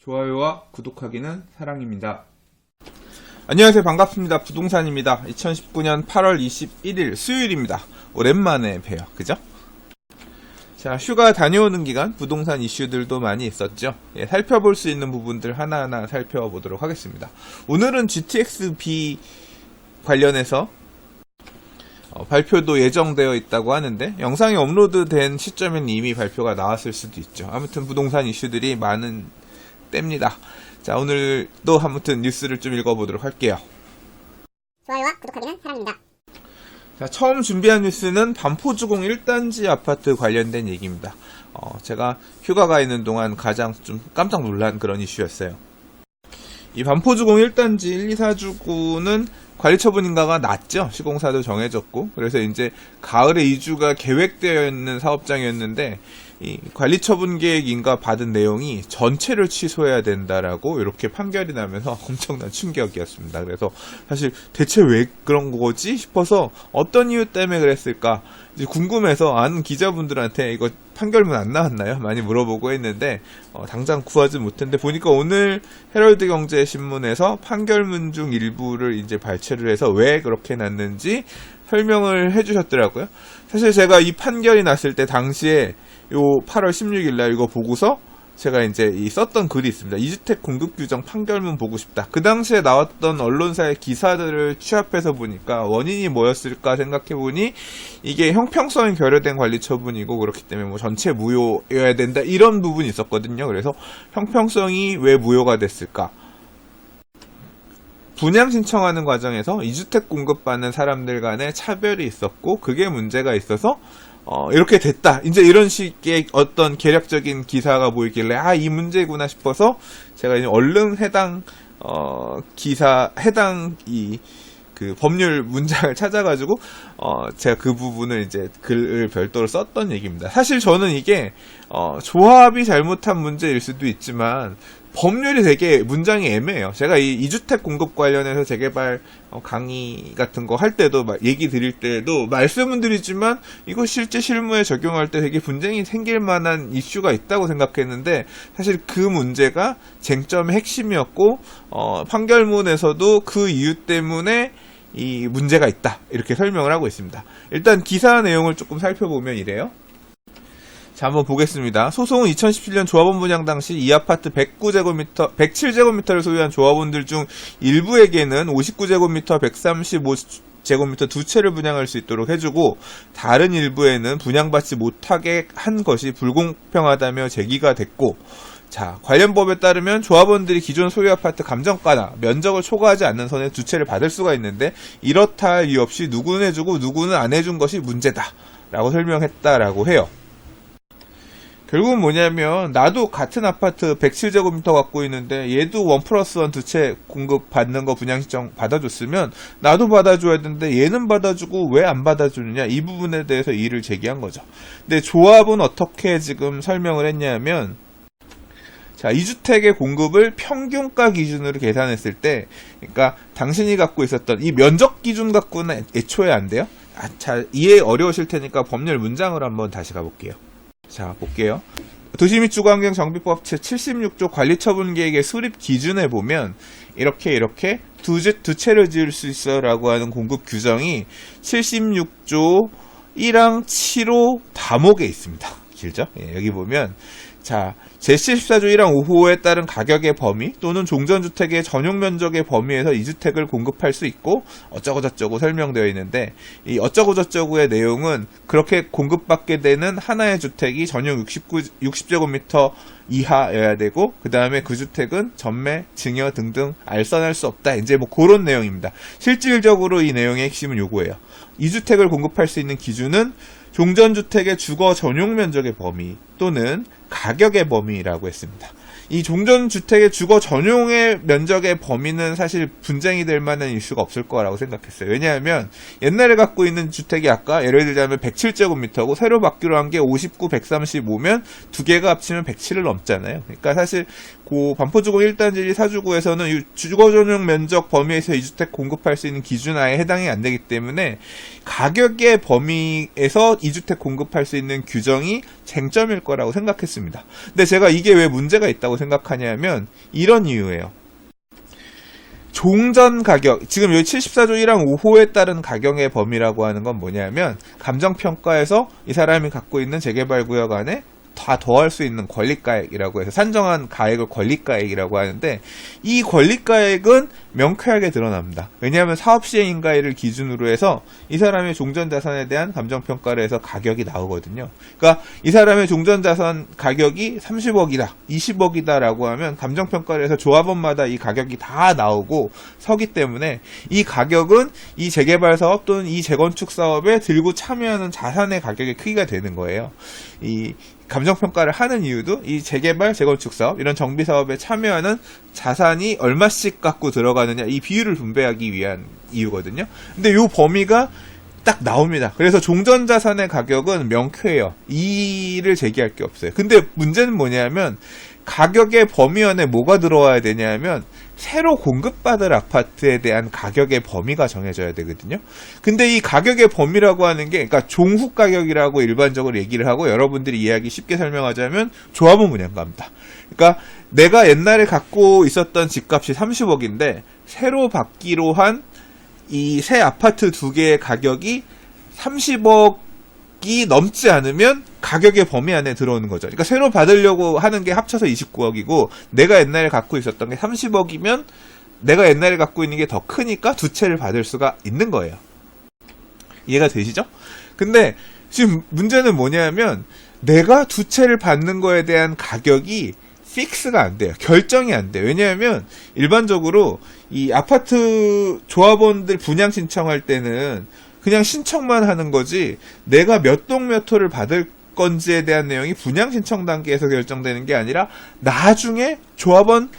좋아요와 구독하기는 사랑입니다. 안녕하세요. 반갑습니다. 부동산입니다. 2019년 8월 21일 수요일입니다. 오랜만에 봬요. 그죠? 자, 휴가 다녀오는 기간 부동산 이슈들도 많이 있었죠. 살펴볼 수 있는 부분들 하나하나 살펴보도록 하겠습니다. 오늘은 GTX-B 관련해서 발표도 예정되어 있다고 하는데 영상이 업로드된 시점에는 이미 발표가 나왔을 수도 있죠. 아무튼 부동산 이슈들이 많은 때입니다. 자, 오늘도 아무튼 뉴스를 좀 읽어보도록 할게요. 좋아요와 구독하기는 사랑입니다. 자, 처음 준비한 뉴스는 반포주공 1단지 아파트 관련된 얘기입니다. 제가 휴가가 있는 동안 가장 좀 깜짝 놀란 그런 이슈였어요. 이 반포주공 1단지 1, 2, 4주구는 관리처분인가가 났죠. 시공사도 정해졌고. 그래서 이제 가을에 이주가 계획되어 있는 사업장이었는데 이 관리처분 계획인가 받은 내용이 전체를 취소해야 된다라고 이렇게 판결이 나면서 엄청난 충격이었습니다. 그래서 사실 대체 왜 그런 거지 싶어서 어떤 이유 때문에 그랬을까 이제 궁금해서 아는 기자분들한테 이거 판결문 안 나왔나요? 많이 물어보고 했는데 당장 구하지 못했는데 보니까 오늘 헤럴드 경제신문에서 판결문 중 일부를 이제 발췌를 해서 왜 그렇게 났는지 설명을 해주셨더라고요. 사실 제가 이 판결이 났을 때 당시에 요 8월 16일 날 이거 보고서 제가 이제 썼던 글이 있습니다. 2주택 공급 규정 판결문 보고 싶다. 그 당시에 나왔던 언론사의 기사들을 취합해서 보니까 원인이 뭐였을까 생각해보니 이게 형평성이 결여된 관리 처분이고 그렇기 때문에 뭐 전체 무효여야 된다 이런 부분이 있었거든요. 그래서 형평성이 왜 무효가 됐을까? 분양 신청하는 과정에서 2주택 공급받는 사람들 간에 차별이 있었고 그게 문제가 있어서 이렇게 됐다. 이제 이런 식의 어떤 계략적인 기사가 보이길래 이 문제구나 싶어서 제가 이제 얼른 해당 그 법률 문장을 찾아가지고 제가 그 부분을 이제 글을 별도로 썼던 얘기입니다. 사실 저는 이게 조합이 잘못한 문제일 수도 있지만 법률이 되게 문장이 애매해요. 제가 이 2주택 공급 관련해서 재개발 강의 같은 거 할 때도 얘기 드릴 때도 말씀은 드리지만 이거 실제 실무에 적용할 때 되게 분쟁이 생길 만한 이슈가 있다고 생각했는데 사실 그 문제가 쟁점의 핵심이었고 판결문에서도 그 이유 때문에 이 문제가 있다 이렇게 설명을 하고 있습니다. 일단 기사 내용을 조금 살펴보면 이래요. 자, 한번 보겠습니다. 소송은 2017년 조합원 분양 당시 이 아파트 107제곱미터를 소유한 조합원들 중 일부에게는 59제곱미터, 135제곱미터 두 채를 분양할 수 있도록 해주고 다른 일부에는 분양받지 못하게 한 것이 불공평하다며 제기가 됐고 자, 관련 법에 따르면 조합원들이 기존 소유 아파트 감정가나 면적을 초과하지 않는 선에 두 채를 받을 수가 있는데 이렇다 할 이유 없이 누구는 해주고 누구는 안 해준 것이 문제다 라고 설명했다라고 해요. 결국은 뭐냐면 나도 같은 아파트 107제곱미터 갖고 있는데 얘도 1+1 두 채 공급 받는 거 분양 신청 받아줬으면 나도 받아줘야 되는데 얘는 받아주고 왜 안 받아주느냐 이 부분에 대해서 이의를 제기한 거죠. 근데 조합은 어떻게 지금 설명을 했냐면 자, 2주택의 공급을 평균가 기준으로 계산했을 때 그러니까 당신이 갖고 있었던 이 면적 기준 갖고는 애초에 안 돼요. 자, 이해 어려우실 테니까 법률 문장을 한번 다시 가볼게요. 자, 볼게요. 도시및주거환경정비법 제76조 관리처분계획의 수립 기준에 보면 이렇게 두 채를 지을 수 있어 라고 하는 공급 규정이 76조 1항 7호 다목에 있습니다. 길죠? 여기 보면 자, 제74조 1항 5호에 따른 가격의 범위 또는 종전주택의 전용 면적의 범위에서 2주택을 공급할 수 있고 어쩌고저쩌고 설명되어 있는데 이 어쩌고저쩌고의 내용은 그렇게 공급받게 되는 하나의 주택이 전용 60제곱미터 이하여야 되고 그 다음에 그 주택은 전매, 증여 등등 알선할 수 없다. 이제 뭐 그런 내용입니다. 실질적으로 이 내용의 핵심은 요거예요. 2주택을 공급할 수 있는 기준은 종전주택의 주거 전용 면적의 범위 또는 가격의 범위라고 했습니다. 이 종전주택의 주거 전용의 면적의 범위는 사실 분쟁이 될 만한 이슈가 없을 거라고 생각했어요. 왜냐하면 옛날에 갖고 있는 주택이 아까 예를 들자면 107제곱미터고 새로 받기로 한 게 59, 135면 두 개가 합치면 107을 넘잖아요. 그러니까 사실 반포주공 1단지 4주구에서는 주거전용 면적 범위에서 2주택 공급할 수 있는 기준하에 해당이 안 되기 때문에 가격의 범위에서 2주택 공급할 수 있는 규정이 쟁점일 거라고 생각했습니다. 근데 제가 이게 왜 문제가 있다고 생각하냐면 이런 이유예요. 종전 가격, 지금 여기 74조 1항 5호에 따른 가격의 범위라고 하는 건 뭐냐면 감정평가에서 이 사람이 갖고 있는 재개발구역 안에 다 더할 수 있는 권리가액이라고 해서 산정한 가액을 권리가액이라고 하는데 이 권리가액은 명쾌하게 드러납니다. 왜냐하면 사업시행인가를 기준으로 해서 이 사람의 종전자산에 대한 감정평가를 해서 가격이 나오거든요. 그러니까 이 사람의 종전자산 가격이 30억이다, 20억이다 라고 하면 감정평가를 해서 조합원마다 이 가격이 다 나오고 서기 때문에 이 가격은 이 재개발 사업 또는 이 재건축 사업에 들고 참여하는 자산의 가격의 크기가 되는 거예요. 이 감정평가를 하는 이유도 이 재개발, 재건축 사업, 이런 정비 사업에 참여하는 자산이 얼마씩 갖고 들어가느냐, 이 비율을 분배하기 위한 이유거든요. 근데 이 범위가 딱 나옵니다. 그래서 종전자산의 가격은 명쾌해요. 이의를 제기할 게 없어요. 근데 문제는 뭐냐면 가격의 범위 안에 뭐가 들어와야 되냐면 새로 공급받을 아파트에 대한 가격의 범위가 정해져야 되거든요. 근데 이 가격의 범위라고 하는 게, 그러니까 종후 가격이라고 일반적으로 얘기를 하고 여러분들이 이해하기 쉽게 설명하자면 조합원 분양가입니다. 그러니까 내가 옛날에 갖고 있었던 집값이 30억인데 새로 받기로 한 이 새 아파트 두 개의 가격이 30억이 넘지 않으면 가격의 범위 안에 들어오는 거죠. 그러니까 새로 받으려고 하는 게 합쳐서 29억이고 내가 옛날에 갖고 있었던 게 30억이면 내가 옛날에 갖고 있는 게 더 크니까 두 채를 받을 수가 있는 거예요. 이해가 되시죠? 근데 지금 문제는 뭐냐면 내가 두 채를 받는 거에 대한 가격이 픽스가 안 돼요. 결정이 안 돼요. 왜냐하면 일반적으로 이 아파트 조합원들 분양 신청할 때는 그냥 신청만 하는 거지 내가 몇 동 몇 호를 받을 건지에 대한 내용이 분양 신청 단계에서 결정되는 게 아니라 나중에 조합원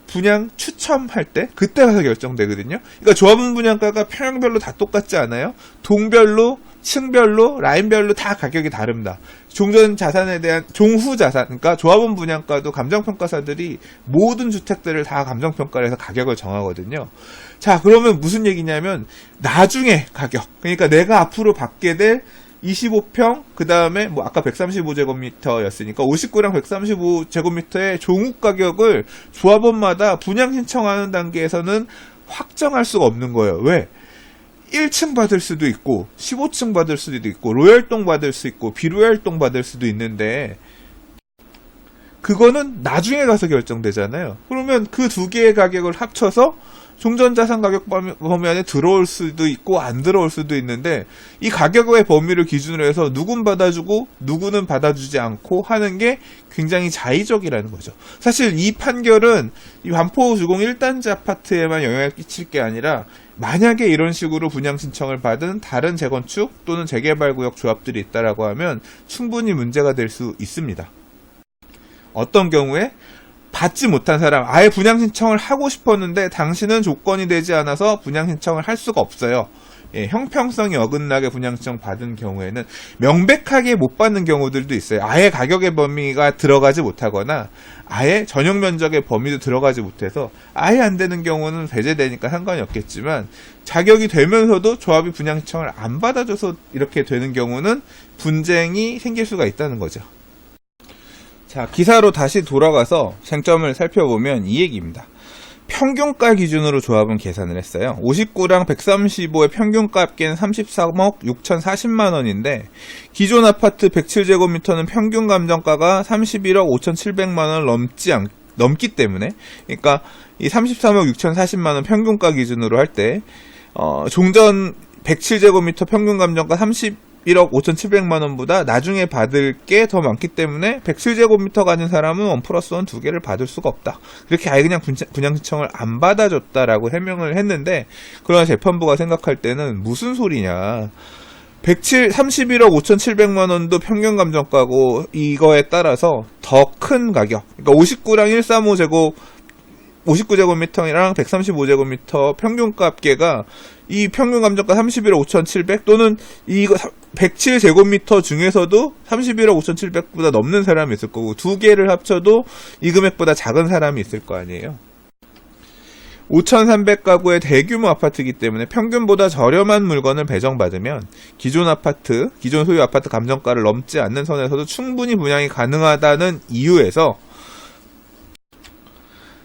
분양 추첨할 때 그때 가서 결정되거든요. 그러니까 조합원 분양가가 평형별로 다 똑같지 않아요. 동별로, 층별로, 라인별로 다 가격이 다릅니다. 종전 자산에 대한 종후 자산, 그러니까 조합원 분양가도 감정평가사들이 모든 주택들을 다 감정평가를 해서 가격을 정하거든요. 자, 그러면 무슨 얘기냐면 나중에 가격, 그러니까 내가 앞으로 받게 될 25평, 그 다음에 뭐 아까 135제곱미터였으니까 59랑 135제곱미터의 종후 가격을 조합원마다 분양 신청하는 단계에서는 확정할 수가 없는 거예요. 왜? 1층 받을 수도 있고 15층 받을 수도 있고 로얄동 받을 수 있고 비로얄동 받을 수도 있는데 그거는 나중에 가서 결정되잖아요. 그러면 그 두 개의 가격을 합쳐서 종전자산 가격 범위 안에 들어올 수도 있고 안 들어올 수도 있는데 이 가격의 범위를 기준으로 해서 누군 받아주고 누구는 받아주지 않고 하는 게 굉장히 자의적이라는 거죠. 사실 이 판결은 이 반포주공 1단지 아파트에만 영향을 끼칠 게 아니라 만약에 이런 식으로 분양 신청을 받은 다른 재건축 또는 재개발구역 조합들이 있다라고 하면 충분히 문제가 될 수 있습니다. 어떤 경우에 받지 못한 사람, 아예 분양 신청을 하고 싶었는데 당신은 조건이 되지 않아서 분양 신청을 할 수가 없어요. 예, 형평성이 어긋나게 분양 신청 받은 경우에는 명백하게 못 받는 경우들도 있어요. 아예 가격의 범위가 들어가지 못하거나 아예 전용 면적의 범위도 들어가지 못해서 아예 안 되는 경우는 배제되니까 상관이 없겠지만 자격이 되면서도 조합이 분양 신청을 안 받아줘서 이렇게 되는 경우는 분쟁이 생길 수가 있다는 거죠. 자, 기사로 다시 돌아가서 쟁점을 살펴보면 이 얘기입니다. 평균가 기준으로 조합은 계산을 했어요. 59랑 135의 평균값계는 33억 6,040만 원인데 기존 아파트 107제곱미터는 평균 감정가가 31억 5,700만 원을 넘기 때문에, 그러니까 이 33억 6,040만 원 평균가 기준으로 할 때 종전 107제곱미터 평균 감정가 31억 5,700만 원보다 나중에 받을 게 더 많기 때문에 107제곱미터 가진 사람은 1+1 두 개를 받을 수가 없다. 그렇게 아예 그냥 분양 신청을 안 받아줬다라고 해명을 했는데, 그러나 재판부가 생각할 때는 무슨 소리냐. 31억 5,700만 원도 평균 감정가고 이거에 따라서 더 큰 가격, 그러니까 59랑 135제곱 59제곱미터랑 135제곱미터 평균값계가 이 평균 감정가 31억 5,700 또는 이거 107제곱미터 중에서도 31억 5,700보다 넘는 사람이 있을 거고 두 개를 합쳐도 이 금액보다 작은 사람이 있을 거 아니에요. 5,300가구의 대규모 아파트이기 때문에 평균보다 저렴한 물건을 배정받으면 기존 소유 아파트 감정가를 넘지 않는 선에서도 충분히 분양이 가능하다는 이유에서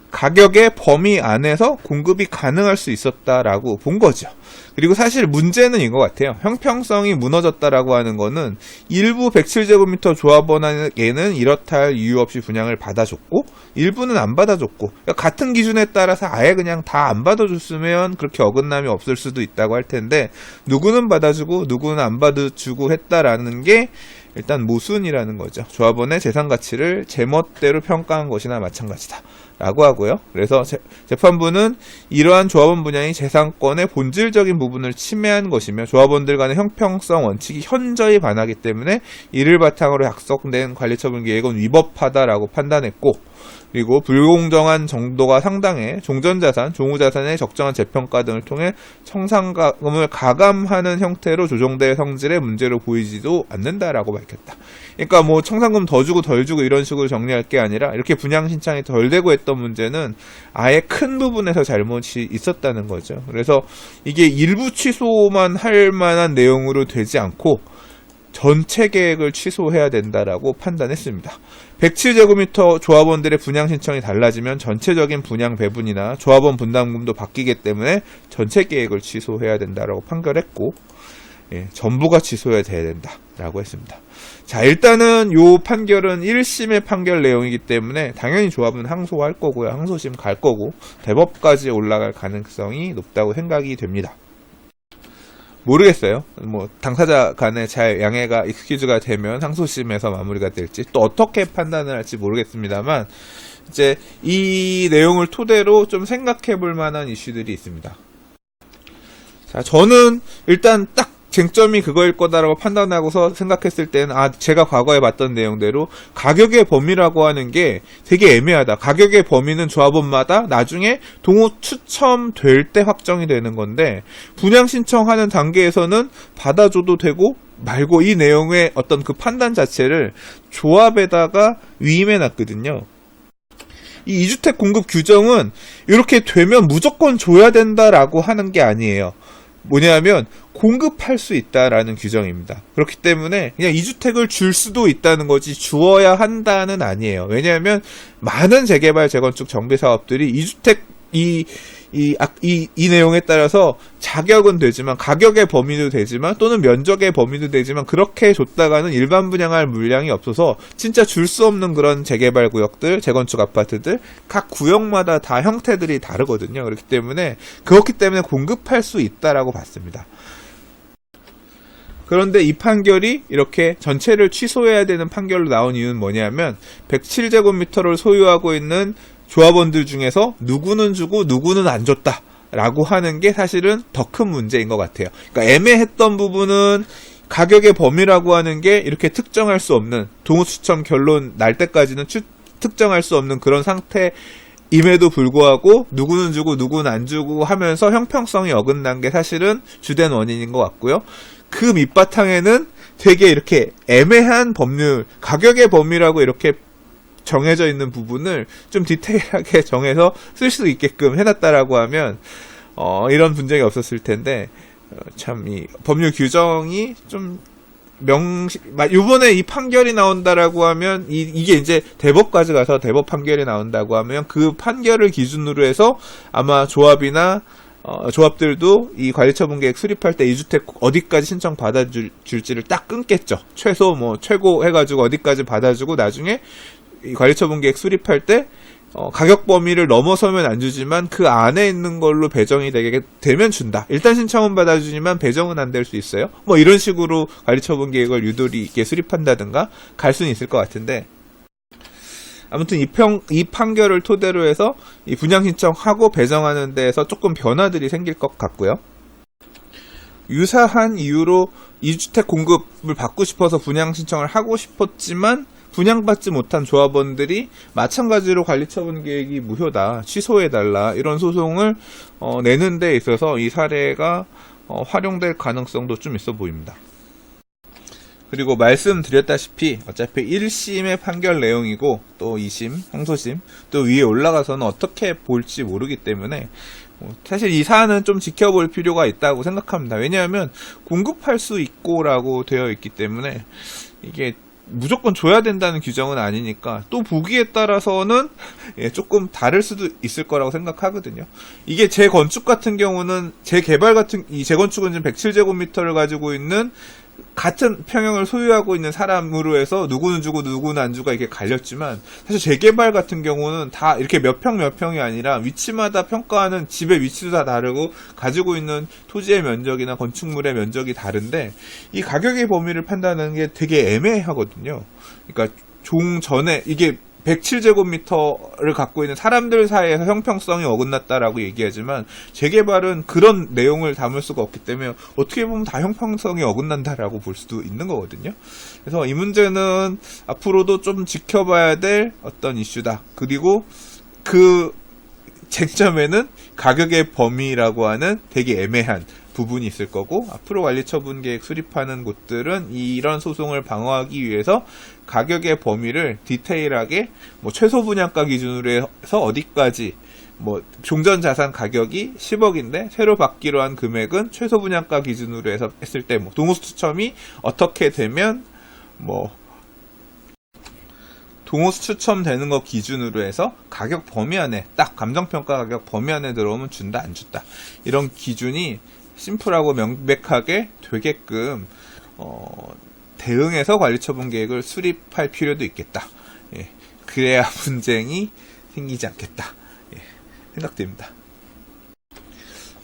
가격의 범위 안에서 공급이 가능할 수 있었다라고 본 거죠. 그리고 사실 문제는 이거 같아요. 형평성이 무너졌다라고 하는 거는 일부 107제곱미터 조합원에게는 이렇다 할 이유 없이 분양을 받아줬고 일부는 안 받아줬고 그러니까 같은 기준에 따라서 아예 그냥 다 안 받아줬으면 그렇게 어긋남이 없을 수도 있다고 할 텐데 누구는 받아주고 누구는 안 받아주고 했다라는 게 일단 모순이라는 거죠. 조합원의 재산 가치를 제멋대로 평가한 것이나 마찬가지다. 라고 하고요. 그래서 재판부는 이러한 조합원 분양이 재산권의 본질적인 부분을 침해한 것이며 조합원들 간의 형평성 원칙이 현저히 반하기 때문에 이를 바탕으로 약속된 관리처분 계획은 위법하다라고 판단했고 그리고 불공정한 정도가 상당해 종전자산, 종후자산의 적정한 재평가 등을 통해 청산가금을 가감하는 형태로 조정될 성질의 문제로 보이지도 않는다라고 밝혔다. 그러니까 뭐 청산금 더 주고 덜 주고 이런 식으로 정리할 게 아니라 이렇게 분양 신청이 덜 되고 했던 문제는 아예 큰 부분에서 잘못이 있었다는 거죠. 그래서 이게 일부 취소만 할 만한 내용으로 되지 않고 전체 계획을 취소해야 된다라고 판단했습니다. 107제곱미터 조합원들의 분양 신청이 달라지면 전체적인 분양 배분이나 조합원 분담금도 바뀌기 때문에 전체 계획을 취소해야 된다라고 판결했고 전부가 취소해야 된다라고 했습니다. 자, 일단은 요 판결은 1심의 판결 내용이기 때문에 당연히 조합은 항소할 거고요. 항소심 갈 거고 대법까지 올라갈 가능성이 높다고 생각이 됩니다. 모르겠어요. 뭐 당사자 간에 잘 양해가 익스큐즈가 되면 항소심에서 마무리가 될지 또 어떻게 판단을 할지 모르겠습니다만 이제 이 내용을 토대로 좀 생각해 볼 만한 이슈들이 있습니다. 자, 저는 일단 딱 쟁점이 그거일 거다라고 판단하고서 생각했을 때는 제가 과거에 봤던 내용대로 가격의 범위라고 하는 게 되게 애매하다. 가격의 범위는 조합원마다 나중에 동호 추첨될 때 확정이 되는 건데 분양 신청하는 단계에서는 받아줘도 되고 말고 이 내용의 어떤 그 판단 자체를 조합에다가 위임해 놨거든요. 이 2주택 공급 규정은 이렇게 되면 무조건 줘야 된다라고 하는 게 아니에요. 뭐냐면 공급할 수 있다라는 규정입니다. 그렇기 때문에 그냥 2주택을 줄 수도 있다는 거지 주어야 한다는 아니에요. 왜냐하면 많은 재개발, 재건축, 정비 사업들이 2주택 이 내용에 따라서 자격은 되지만 가격의 범위도 되지만 또는 면적의 범위도 되지만 그렇게 줬다가는 일반 분양할 물량이 없어서 진짜 줄 수 없는 그런 재개발 구역들, 재건축 아파트들 각 구역마다 다 형태들이 다르거든요. 그렇기 때문에 공급할 수 있다라고 봤습니다. 그런데 이 판결이 이렇게 전체를 취소해야 되는 판결로 나온 이유는 뭐냐면 107제곱미터를 소유하고 있는 조합원들 중에서 누구는 주고 누구는 안 줬다 라고 하는 게 사실은 더 큰 문제인 것 같아요. 그러니까 애매했던 부분은 가격의 범위라고 하는 게 이렇게 특정할 수 없는 동호추첨 결론 날 때까지는 특정할 수 없는 그런 상태임에도 불구하고 누구는 주고 누구는 안 주고 하면서 형평성이 어긋난 게 사실은 주된 원인인 것 같고요. 그 밑바탕에는 되게 이렇게 애매한 법률, 가격의 범위라고 이렇게 정해져 있는 부분을 좀 디테일하게 정해서 쓸 수 있게끔 해놨다라고 하면 이런 분쟁이 없었을 텐데 참 이 법률 규정이 좀 요번에 이 판결이 나온다라고 하면 이게 이제 대법까지 가서 대법 판결이 나온다고 하면 그 판결을 기준으로 해서 아마 조합이나 조합들도 이 관리처분계획 수립할 때 2주택 어디까지 신청 받아줄지를 딱 끊겠죠. 최고 해가지고 어디까지 받아주고 나중에 이 관리처분계획 수립할 때 가격 범위를 넘어서면 안 주지만 그 안에 있는 걸로 배정이 되면 준다. 일단 신청은 받아주지만 배정은 안 될 수 있어요. 뭐 이런 식으로 관리처분계획을 유도리 있게 수립한다든가 갈 수는 있을 것 같은데 아무튼 이 판결을 토대로 해서 이 분양 신청하고 배정하는 데에서 조금 변화들이 생길 것 같고요. 유사한 이유로 2주택 공급을 받고 싶어서 분양 신청을 하고 싶었지만 분양받지 못한 조합원들이 마찬가지로 관리처분 계획이 무효다, 취소해달라 이런 소송을 내는 데 있어서 이 사례가 활용될 가능성도 좀 있어 보입니다. 그리고 말씀드렸다시피 어차피 1심의 판결 내용이고 또 2심, 항소심, 또 위에 올라가서는 어떻게 볼지 모르기 때문에 사실 이 사안은 좀 지켜볼 필요가 있다고 생각합니다. 왜냐하면 공급할 수 있고라고 되어 있기 때문에 이게 무조건 줘야 된다는 규정은 아니니까 또 보기에 따라서는 조금 다를 수도 있을 거라고 생각하거든요. 이게 재건축 같은 경우는 이 재건축은 지금 107제곱미터를 가지고 있는 같은 평형을 소유하고 있는 사람으로 해서 누구는 주고 누구는 안 주가 이렇게 갈렸지만, 사실 재개발 같은 경우는 다 이렇게 몇 평이 아니라 위치마다 평가하는 집의 위치도 다 다르고 가지고 있는 토지의 면적이나 건축물의 면적이 다른데 이 가격의 범위를 판단하는 게 되게 애매하거든요. 그러니까 종전에 이게 107제곱미터를 갖고 있는 사람들 사이에서 형평성이 어긋났다라고 얘기하지만 재개발은 그런 내용을 담을 수가 없기 때문에 어떻게 보면 다 형평성이 어긋난다라고 볼 수도 있는 거거든요. 그래서 이 문제는 앞으로도 좀 지켜봐야 될 어떤 이슈다. 그리고 그 쟁점에는 가격의 범위라고 하는 되게 애매한 부분이 있을 거고, 앞으로 관리처분 계획 수립하는 곳들은 이런 소송을 방어하기 위해서 가격의 범위를 디테일하게 최소 분양가 기준으로 해서 어디까지, 종전 자산 가격이 10억인데 새로 받기로 한 금액은 최소 분양가 기준으로 해서 했을 때 동호수 추첨이 어떻게 되면 동호수 추첨되는 거 기준으로 해서 가격 범위 안에, 딱 감정평가 가격 범위 안에 들어오면 준다 안 준다, 이런 기준이 심플하고 명백하게 되게끔 대응해서 관리처분 계획을 수립할 필요도 있겠다. 그래야 분쟁이 생기지 않겠다 생각됩니다.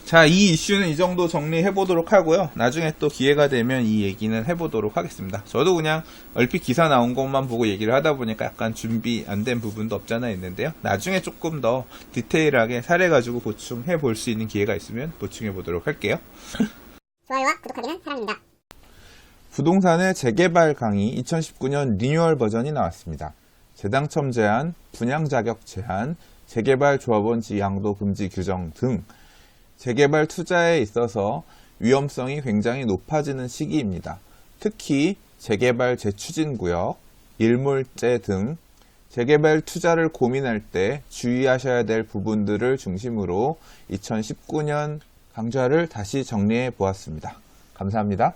자, 이 이슈는 이 정도 정리해보도록 하고요. 나중에 또 기회가 되면 이 얘기는 해보도록 하겠습니다. 저도 그냥 얼핏 기사 나온 것만 보고 얘기를 하다 보니까 약간 준비 안 된 부분도 없잖아 있는데요. 나중에 조금 더 디테일하게 사례 가지고 보충해 볼 수 있는 기회가 있으면 보충해 보도록 할게요. 좋아요와 구독하기는 사랑입니다. 부동산의 재개발 강의 2019년 리뉴얼 버전이 나왔습니다. 재당첨 제한, 분양 자격 제한, 재개발 조합원 지양도 금지 규정 등 재개발 투자에 있어서 위험성이 굉장히 높아지는 시기입니다. 특히 재개발 재추진구역, 일몰제 등 재개발 투자를 고민할 때 주의하셔야 될 부분들을 중심으로 2019년 강좌를 다시 정리해 보았습니다. 감사합니다.